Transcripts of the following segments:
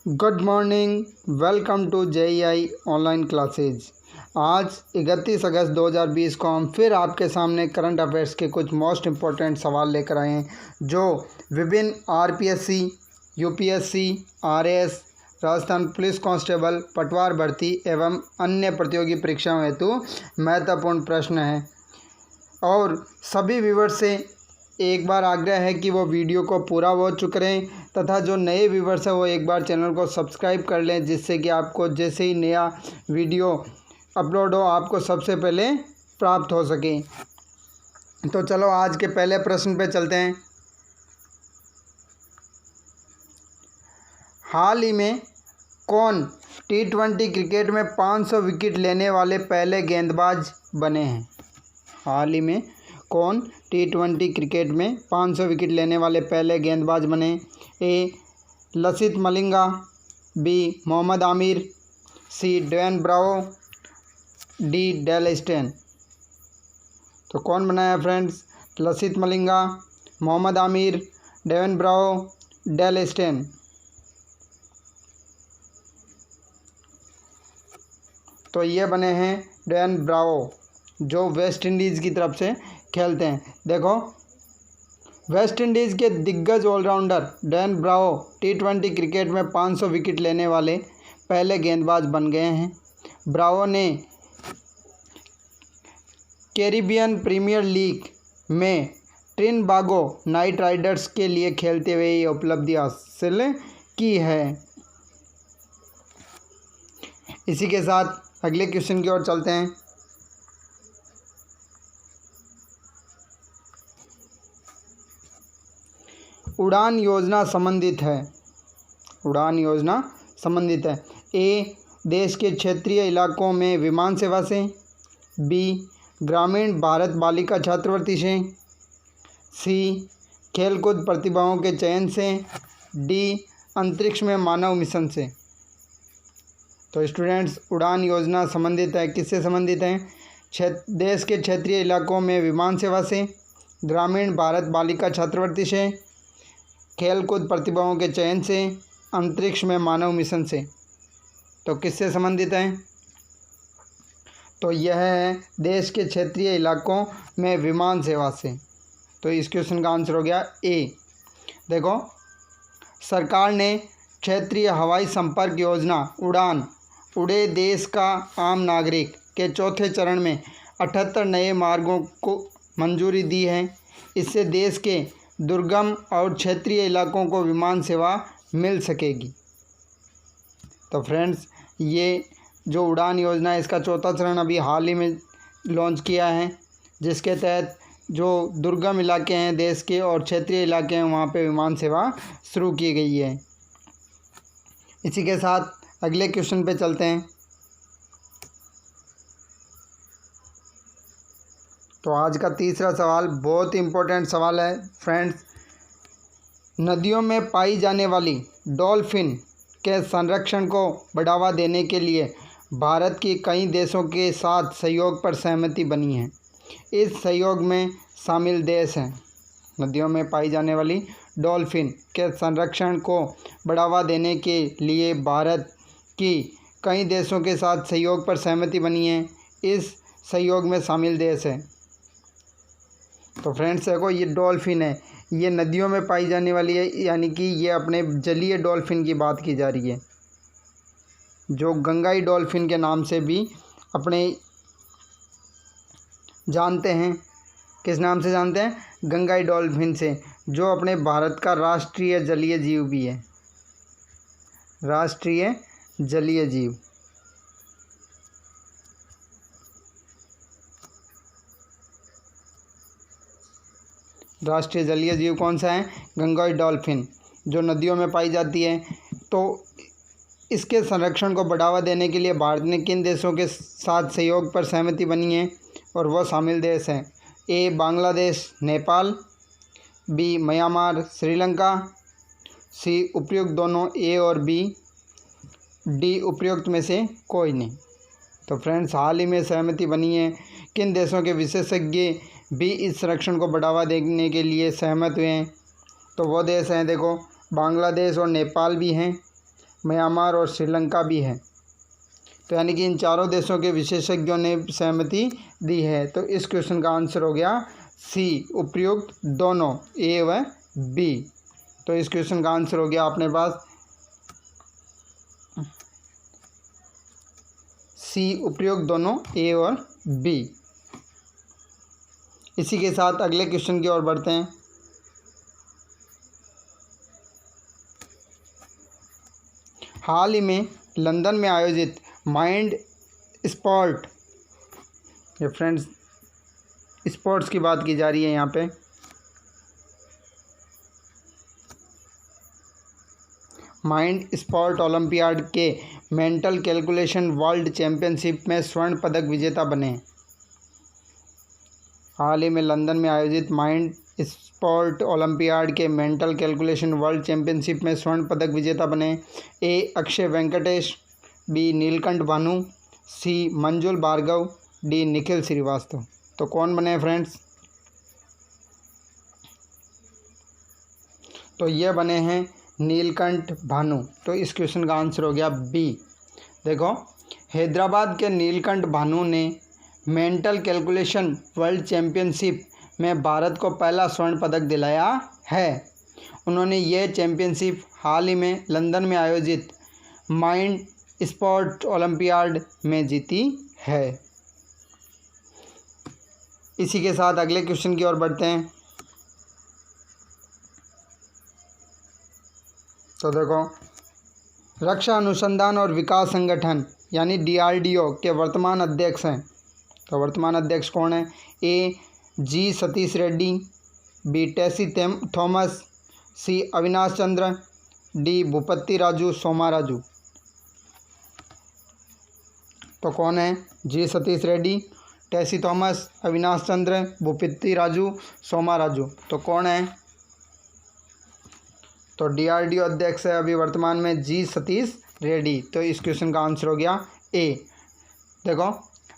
Good morning, welcome to JEI online classes. आज 31 अगस्त 2020 को हम फिर आपके सामने करंट अफेयर्स के कुछ मोस्ट इम्पोर्टेंट सवाल लेकर आए हैं जो विभिन्न RPSC, UPSC, RAS, Rajasthan police constable, पटवार भर्ती एवं अन्य प्रतियोगी परीक्षाओं हेतु महत्वपूर्ण प्रश्न हैं। और सभी व्यूवर्स से एक बार आग्रह है कि वो वीडियो को पूरा वॉच करें तथा जो नए व्यूवर्स हैं वो एक बार चैनल को सब्सक्राइब कर लें, जिससे कि आपको जैसे ही नया वीडियो अपलोड हो आपको सबसे पहले प्राप्त हो सके। तो चलो आज के पहले प्रश्न पे चलते हैं। हाल ही में कौन T20 क्रिकेट में 500 विकेट लेने वाले पहले गेंदबाज बने हैं? हाल ही में कौन T20 क्रिकेट में 500 विकेट लेने वाले पहले गेंदबाज बने? A Lasith Malinga, B Mohammad Amir, C Dwayne Bravo, D Dale Steyn. तो कौन बना है friends? Lasith Malinga, Mohammad Amir, Dwayne Bravo, Dale Steyn. तो ये बने हैं ड्वेन ब्रावो, जो वेस्ट इंडीज़ की तरफ से खेलते हैं। देखो, वेस्ट इंडीज़ के दिग्गज allrounder Dwayne Bravo T20 cricket में 500 विकेट लेने वाले पहले गेंदबाज बन गए हैं। ब्रावो ने कैरिबियन प्रीमियर लीग में ट्रिनबागो नाइट राइडर्स के लिए खेलते हुए ये उपलब्धि हासिल की है। इसी के साथ अगले क्वेश्चन की ओर चलते हैं। उड़ान योजना संबंधित है। उड़ान योजना संबंधित है। ए देश के क्षेत्रीय इलाकों में विमान सेवा से, बी ग्रामीण भारत बालिका छात्रवृत्ति से, सी खेलकूद प्रतिभाओं के चयन से, डी अंतरिक्ष में मानव मिशन से। तो स्टूडेंट्स, उड़ान योजना संबंधित है, किससे संबंधित है? देश के क्षेत्रीय इलाकों में विमान सेवा से, ग्रामीण भारत बालिका छात्रवृत्ति से, खेलकूद प्रतिभाओं के चयन से, अंतरिक्ष में मानव मिशन से। तो किससे संबंधित है? तो यह है देश के क्षेत्रीय इलाकों में विमान सेवा से। तो इस क्वेश्चन का आंसर हो गया ए। देखो, सरकार ने क्षेत्रीय हवाई संपर्क योजना उड़ान उड़े देश का आम नागरिक के चौथे चरण में 78 नए मार्गों को मंजूरी दी है। इससे देश के दुर्गम और क्षेत्रीय इलाकों को विमान सेवा मिल सकेगी। तो फ्रेंड्स, ये जो उड़ान योजना है इसका चौथा चरण अभी हाल ही में लॉन्च किया है, जिसके तहत जो दुर्गम इलाके हैं देश के और क्षेत्रीय इलाके हैं वहाँ पे विमान सेवा शुरू की गई है। इसी के साथ अगले क्वेश्चन पे चलते हैं। तो आज का तीसरा सवाल बहुत इम्पोर्टेंट सवाल है फ्रेंड्स। नदियों में पाई जाने वाली डॉल्फिन के संरक्षण को बढ़ावा देने के लिए भारत की कई देशों के साथ सहयोग पर सहमति बनी है। इस सहयोग में शामिल देश हैं। नदियों में पाई जाने वाली डॉल्फिन के संरक्षण को बढ़ावा देने के लिए भारत की कई देशों के साथ सहयोग पर सहमति बनी है। इस सहयोग में शामिल देश हैं। तो फ्रेंड्स देखो, ये डॉल्फिन है, ये नदियों में पाई जाने वाली है, यानी कि ये अपने जलीय डॉल्फिन की बात की जा रही है, जो गंगाई डॉल्फिन के नाम से भी अपने जानते हैं। किस नाम से जानते हैं? गंगाई डॉल्फिन से, जो अपने भारत का राष्ट्रीय जलीय जीव भी है। राष्ट्रीय जलीय जीव। राष्ट्रीय जलीय जीव कौन सा है? गंगाई डॉल्फिन, जो नदियों में पाई जाती है। तो इसके संरक्षण को बढ़ावा देने के लिए भारत ने किन देशों के साथ सहयोग पर सहमति बनी है? और वह शामिल देश हैं। ए बांग्लादेश, नेपाल, बी म्यांमार, श्रीलंका, सी उपयुक्त दोनों ए और बी, डी उपयुक्त में से कोई नहीं। तो फ्रेंड्स, हाल ही में सहमति बनी है। किन देशों के विशेषज्ञ भी इस संरक्षण को बढ़ावा देने के लिए सहमत हुए हैं? तो वो देश हैं, देखो, बांग्लादेश और नेपाल भी हैं, म्यांमार और श्रीलंका भी है। तो यानी कि इन चारों देशों के विशेषज्ञों ने सहमति दी है। तो इस क्वेश्चन का आंसर हो गया सी, उपयुक्त दोनों, ए व बी। तो इस क्वेश्चन का आंसर हो गया अपने पास सी, उपयुक्त दोनों, ए और बी। इसी के साथ अगले क्वेश्चन की ओर बढ़ते हैं। हाल ही में लंदन में आयोजित माइंड स्पोर्ट, ये फ्रेंड्स स्पोर्ट्स की बात की जा रही है यहाँ पे, माइंड स्पोर्ट ओलंपियाड के मेंटल कैलकुलेशन वर्ल्ड चैंपियनशिप में स्वर्ण पदक विजेता बने। हाल ही में लंदन में आयोजित माइंड स्पोर्ट ओलंपियाड के मेंटल कैलकुलेशन वर्ल्ड चैंपियनशिप में स्वर्ण पदक विजेता बने। ए अक्षय वेंकटेश, बी नीलकंठ भानु, सी मंजुल भार्गव, डी निखिल श्रीवास्तव। तो कौन बने फ्रेंड्स? तो ये बने हैं नीलकंठ भानु। तो इस क्वेश्चन का आंसर हो गया बी। देखो, हैदराबाद के नीलकंठ भानु ने मेंटल कैलकुलेशन वर्ल्ड चैंपियनशिप में भारत को पहला स्वर्ण पदक दिलाया है। उन्होंने ये चैंपियनशिप हाल ही में लंदन में आयोजित माइंड स्पोर्ट ओलंपियाड में जीती है। इसी के साथ अगले क्वेश्चन की ओर बढ़ते हैं। तो देखो, रक्षा अनुसंधान और विकास संगठन यानी DRDO के वर्तमान अध्यक्ष हैं। तो वर्तमान अध्यक्ष कौन है? ए जी सतीश रेड्डी, बी टेसी थॉमस, सी अविनाश चंद्र, डी भूपति राजू सोमाराजू। तो कौन है? जी सतीश रेड्डी, टेसी थॉमस, अविनाश चंद्र, भूपति राजू सोमाराजू। तो कौन है? तो DRDO अध्यक्ष है अभी वर्तमान में जी सतीश रेड्डी। तो इस क्वेश्चन का आंसर हो गया ए। देखो,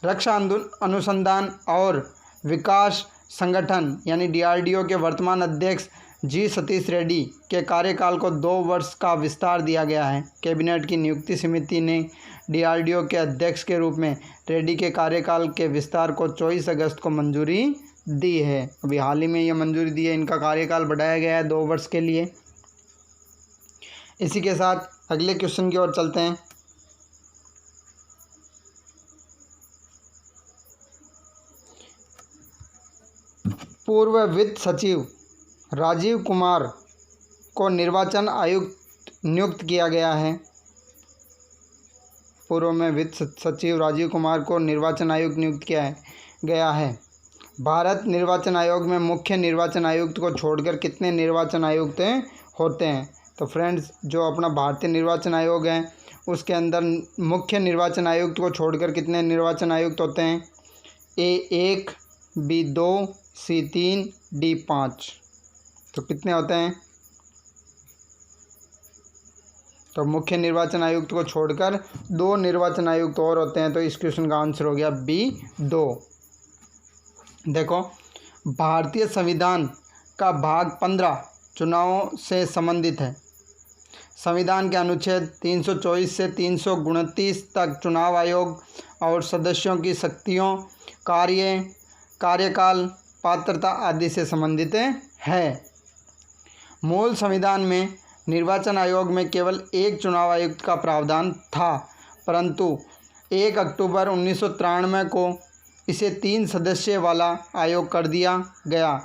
रक्षा अनुसंधान और विकास संगठन यानी DRDO के वर्तमान अध्यक्ष जी सतीश रेड्डी के कार्यकाल को 2 वर्ष का विस्तार दिया गया है। कैबिनेट की नियुक्ति समिति ने DRDO के अध्यक्ष के रूप में रेड्डी के कार्यकाल के विस्तार को 24 अगस्त को मंजूरी दी है। अभी हाल ही में ये मंजूरी दी है, इनका कार्यकाल बढ़ाया गया है 2 वर्ष के लिए। इसी के साथ अगले क्वेश्चन की ओर चलते हैं। पूर्व वित्त सचिव राजीव कुमार को निर्वाचन आयुक्त नियुक्त किया गया है। पूर्व में वित्त सचिव राजीव कुमार को निर्वाचन आयुक्त नियुक्त किया गया है। भारत निर्वाचन आयोग में मुख्य निर्वाचन आयुक्त को छोड़कर कितने निर्वाचन आयुक्त होते हैं? तो फ्रेंड्स, जो अपना भारतीय निर्वाचन आयोग है उसके अंदर मुख्य निर्वाचन आयुक्त को छोड़कर कितने निर्वाचन आयुक्त होते हैं? ए 1, बी 2, सी 3, डी 5। तो कितने होते हैं? तो मुख्य निर्वाचन आयुक्त को छोड़कर 2 निर्वाचन आयुक्त और होते हैं। तो इस क्वेश्चन का आंसर हो गया बी 2। देखो, भारतीय संविधान का भाग 15 चुनावों से संबंधित है। संविधान के अनुच्छेद 324 से 329 तक चुनाव आयोग और सदस्यों की शक्तियों, कार्यकाल, पात्रता आदि से संबंधित है। मूल संविधान में निर्वाचन आयोग में केवल 1 चुनाव आयुक्त का प्रावधान था, परंतु 1 अक्टूबर 1993 को इसे 3 सदस्य वाला आयोग कर दिया गया।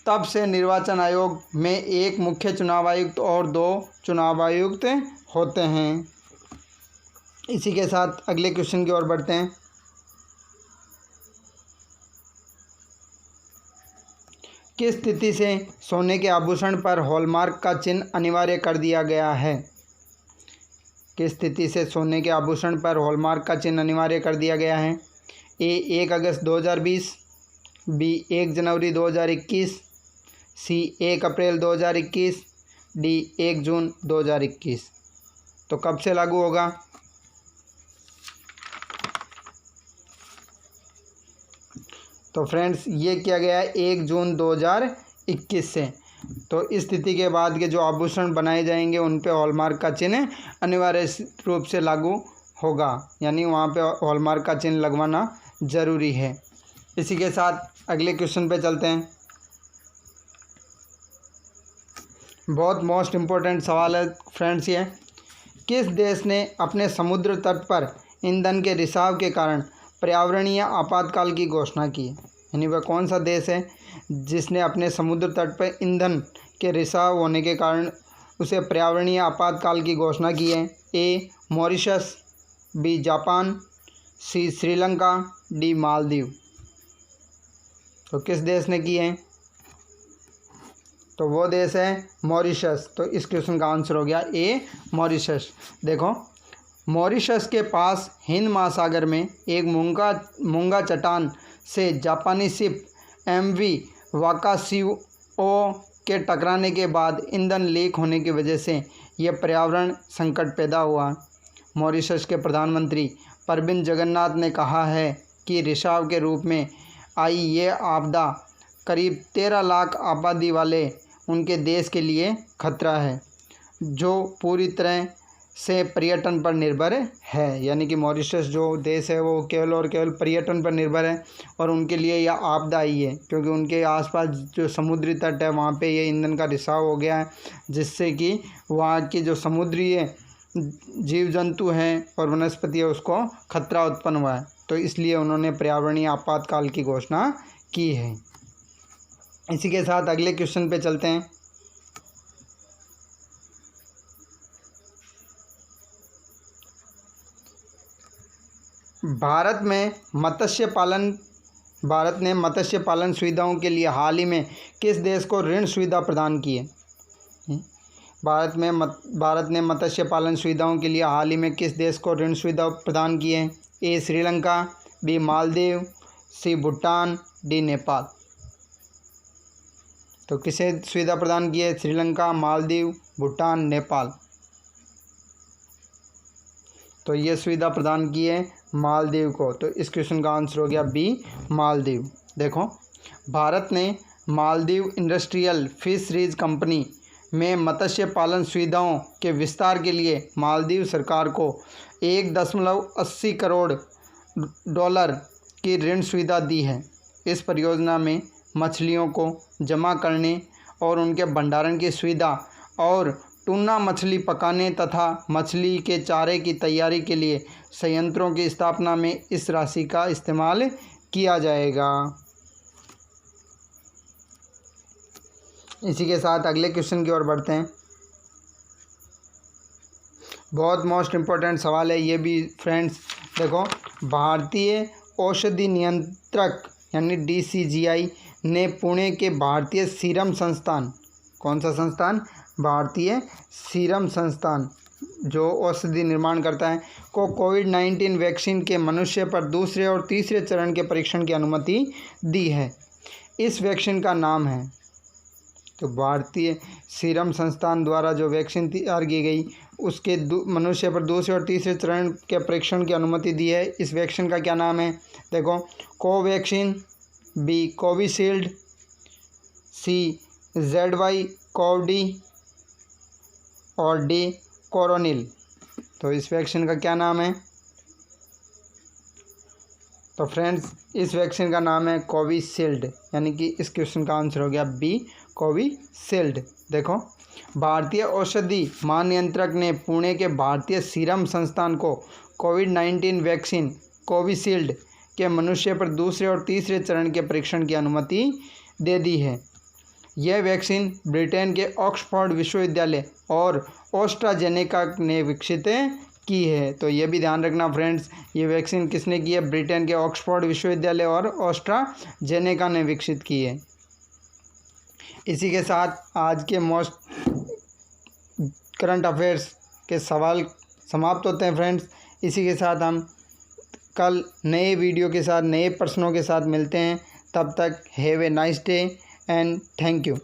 तब से निर्वाचन आयोग में 1 मुख्य चुनाव आयुक्त और 2 चुनाव आयुक्त होते हैं। इसी के साथ अगले क्वेश्चन की ओर बढ़ते हैं। किस तिथि से सोने के आभूषण पर हॉलमार्क का चिन्ह अनिवार्य कर दिया गया है? किस तिथि से सोने के आभूषण पर हॉलमार्क का चिन्ह अनिवार्य कर दिया गया है? ए 1 अगस्त 2020, बी 1 जनवरी 2021, सी 1 अप्रैल 2021, डी 1 जून 2021। तो कब से लागू होगा? तो फ्रेंड्स, ये किया गया है 1 जून 2021 से। तो इस स्थिति के बाद के जो आभूषण बनाए जाएंगे उन पे हॉलमार्क का चिन्ह अनिवार्य रूप से लागू होगा, यानी वहाँ पे हॉलमार्क का चिन्ह लगवाना ज़रूरी है। इसी के साथ अगले क्वेश्चन पे चलते हैं। बहुत मोस्ट इम्पोर्टेंट सवाल है फ्रेंड्स ये, किस देश ने अपने समुद्र तट पर ईंधन के रिसाव के कारण पर्यावरणीय आपातकाल की घोषणा की है? यानी वह कौन सा देश है जिसने अपने समुद्र तट पर ईंधन के रिसाव होने के कारण उसे पर्यावरणीय आपातकाल की घोषणा की है? ए मॉरिशस, बी जापान, सी श्रीलंका, डी मालदीव। तो किस देश ने की है? तो वो देश है मॉरिशस। तो इस क्वेश्चन का आंसर हो गया ए मॉरिशस। देखो, मॉरिशस के पास हिंद महासागर में एक मूंगा चट्टान से जापानी शिप MV वाकाशिओ के टकराने के बाद ईंधन लीक होने की वजह से यह पर्यावरण संकट पैदा हुआ। मॉरिशस के प्रधानमंत्री प्रविंद जगन्नाथ ने कहा है कि रिसाव के रूप में आई ये आपदा करीब 13 लाख आबादी वाले उनके देश के लिए खतरा है, जो पूरी तरह से पर्यटन पर निर्भर है। यानी कि मॉरिशस जो देश है वो केवल और केवल पर्यटन पर निर्भर है और उनके लिए यह आपदा आई है, क्योंकि उनके आसपास जो समुद्री तट है वहाँ पे ये ईंधन का रिसाव हो गया है, जिससे कि वहाँ की जो समुद्री जीव जंतु हैं और वनस्पति है उसको खतरा उत्पन्न हुआ है। तो इसलिए उन्होंने पर्यावरणीय आपातकाल की घोषणा की है। इसी के साथ अगले क्वेश्चन पे चलते हैं। भारत ने मत्स्य पालन सुविधाओं के लिए हाल ही में किस देश को ऋण सुविधा प्रदान की है? भारत ने मत्स्य पालन सुविधाओं के लिए हाल ही में किस देश को ऋण सुविधा प्रदान की है? ए श्रीलंका, बी मालदीव, सी भूटान, डी नेपाल। तो किसे सुविधा प्रदान की है? श्रीलंका, मालदीव, भूटान, नेपाल। तो ये सुविधा प्रदान की है मालदीव को। तो इस क्वेश्चन का आंसर हो गया बी मालदीव। देखो, भारत ने मालदीव इंडस्ट्रियल फिशरीज कंपनी में मत्स्य पालन सुविधाओं के विस्तार के लिए मालदीव सरकार को 1.80 करोड़ डॉलर की ऋण सुविधा दी है। इस परियोजना में मछलियों को जमा करने और उनके भंडारण की सुविधा और टूना मछली पकाने तथा मछली के चारे की तैयारी के लिए संयंत्रों की स्थापना में इस राशि का इस्तेमाल किया जाएगा। इसी के साथ अगले क्वेश्चन की ओर बढ़ते हैं। बहुत मोस्ट इम्पोर्टेंट सवाल है ये भी फ्रेंड्स। देखो, भारतीय औषधि नियंत्रक यानी DCGI ने पुणे के भारतीय सीरम संस्थान, कौन सा संस्थान? भारतीय सीरम संस्थान जो औषधि निर्माण करता है, को कोविड-19 वैक्सीन के मनुष्य पर दूसरे और तीसरे चरण के परीक्षण की अनुमति दी है। इस वैक्सीन का नाम है, तो भारतीय सीरम संस्थान द्वारा जो वैक्सीन तैयार की गई उसके मनुष्य पर दूसरे और तीसरे चरण के परीक्षण की अनुमति दी है। इस वैक्सीन का क्या नाम है? देखो, कोवैक्सीन, बी कोविशील्ड, सी ZY-CoV-D और डी कोरोनिल। तो इस वैक्सीन का क्या नाम है? तो फ्रेंड्स, इस वैक्सीन का नाम है कोविशील्ड, यानी कि इस क्वेश्चन का आंसर हो गया बी कोविशील्ड। देखो, भारतीय औषधि महानियंत्रक ने पुणे के भारतीय सीरम संस्थान को कोविड-19 वैक्सीन कोविशील्ड के मनुष्य पर दूसरे और तीसरे चरण के परीक्षण की अनुमति दे दी है। यह वैक्सीन ब्रिटेन के ऑक्सफोर्ड विश्वविद्यालय और ऑस्ट्राजेनेका ने विकसित की है। तो ये भी ध्यान रखना फ्रेंड्स, ये वैक्सीन किसने की है? ब्रिटेन के ऑक्सफोर्ड विश्वविद्यालय और ऑस्ट्राजेनेका ने विकसित की है। इसी के साथ आज के मोस्ट करंट अफेयर्स के सवाल समाप्त होते हैं फ्रेंड्स। इसी के साथ हम कल नए वीडियो के साथ, नए प्रश्नों के साथ मिलते हैं। तब तक have a nice day and thank you.